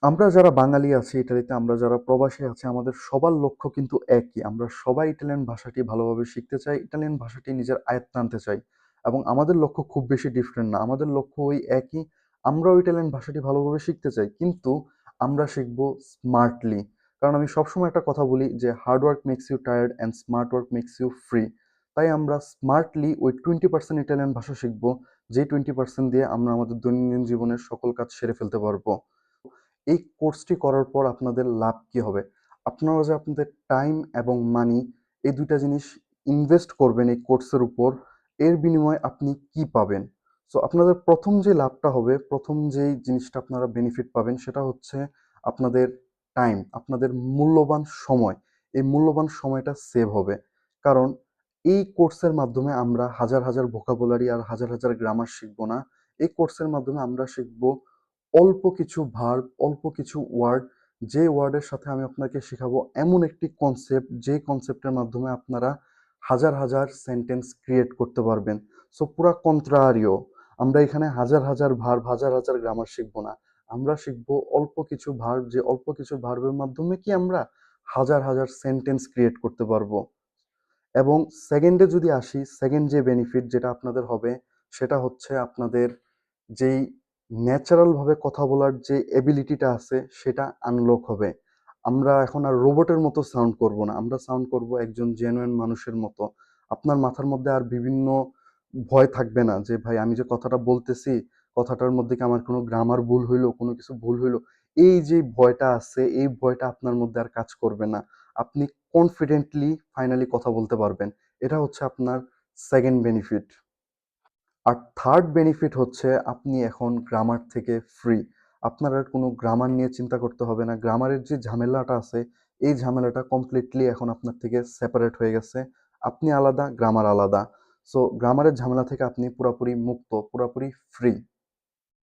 আমরা যারা বাঙালি আছি ইটালিতে, আমরা যারা প্রবাসী আছি, আমাদের সবার লক্ষ্য কিন্তু একই। আমরা সবাই ইটালিয়ান ভাষাটি ভালোভাবে শিখতে চাই, ইটালিয়ান ভাষাটি নিজের আয়ত্তে আনতে চাই। এবং আমাদের লক্ষ্য খুব বেশি ডিফারেন্ট না। আমাদের লক্ষ্য ওই একই। আমরাও ইটালিয়ান ভাষাটি ভালোভাবে শিখতে চাই। কিন্তু আমরা শিখব স্মার্টলি। কারণ আমি সবসময় একটা কথা বলি যে, hard work makes you tired and smart work makes you free. তাই আমরা স্মার্টলি ওই 20% ইটালিয়ান ভাষা শিখব, যে 20% দিয়ে আমরা আমাদের দৈনন্দিন জীবনের সকল কাজ সেরে ফেলতে পারবো। এই কোর্সটি করার পর আপনাদের লাভ কি হবে? আপনারা যে আপনাদের টাইম এবং মানি, এই ২ টা জিনিস ইনভেস্ট করবেন এই কোর্সের উপর, এর বিনিময়ে আপনি কি পাবেন? সো আপনাদের ১ম যে লাভটা হবে, ১ম যেই জিনিসটা আপনারা বেনিফিট পাবেন সেটা হচ্ছে আপনাদের টাইম, আপনাদের মূল্যবান সময়। এই মূল্যবান সময়টা সেভ হবে। কারণ এই কোর্সের মাধ্যমে আমরা হাজার, হাজার ভোকাবুলারি আর হাজার, হাজার গ্রামার শিখব না। এই কোর্সের মাধ্যমে আমরা শিখব অল্প কিছু ভার্ব, অল্প কিছু ওয়ার্ড, যে ওয়ার্ডের সাথে আমি আপনাকে শেখাবো এমন একটি কনসেপ্ট, যে কনসেপ্টের মাধ্যমে আপনারা হাজার, হাজার সেন্টেন্স ক্রিয়েট করতে পারবেন। সো পুরা কন্ট্রারিও। আমরা এখানে হাজার, হাজার ভার্ব, হাজার, হাজার গ্রামার শিখব না। আমরা শিখব অল্প কিছু ভার্ব, যে অল্প কিছু ভার্বের মাধ্যমে কি আমরা হাজার, হাজার সেন্টেন্স ক্রিয়েট করতে পারবো। এবং সেকেন্ডে যদি আসি, সেকেন্ড যে বেনিফিট যেটা আপনাদের হবে, সেটা হচ্ছে আপনাদের যেই ন্যাচারালভাবে কথা বলার যে এবিলিটিটা আছে সেটা আনলক হবে। আমরা এখন আর রোবটের মতো সাউন্ড করব না। আমরা সাউন্ড করব একজন জেনুইন মানুষের মতো। আপনার মাথার মধ্যে আর বিভিন্ন ভয় থাকবে না যে, ভাই আমি যে কথাটা বলতেছি, কথাটার মধ্যে কি আমার কোনো গ্রামার ভুল হইলো, কোনো কিছু ভুল হইলো? এই যে ভয়টা আছে, এই ভয়টা আপনার মধ্যে আর কাজ করবে না। আপনি কনফিডেন্টলি ফাইনালি কথা বলতে পারবেন। এটা হচ্ছে আপনার সেকেন্ড বেনিফিট। আর থার্ড বেনিফিট হচ্ছে আপনি এখন গ্রামার থেকে ফ্রি। আপনার আর কোনো গ্রামার নিয়ে চিন্তা করতে হবে না। গ্রামারের যে ঝামেলাটা আছে, এই ঝামেলাটা কমপ্লিটলি এখন আপনার থেকে সেপারেট হয়ে গেছে। আপনি আলাদা, গ্রামার আলাদা। সো গ্রামারের ঝামেলা থেকে আপনি পুরাপুরি মুক্ত, পুরাপুরি ফ্রি।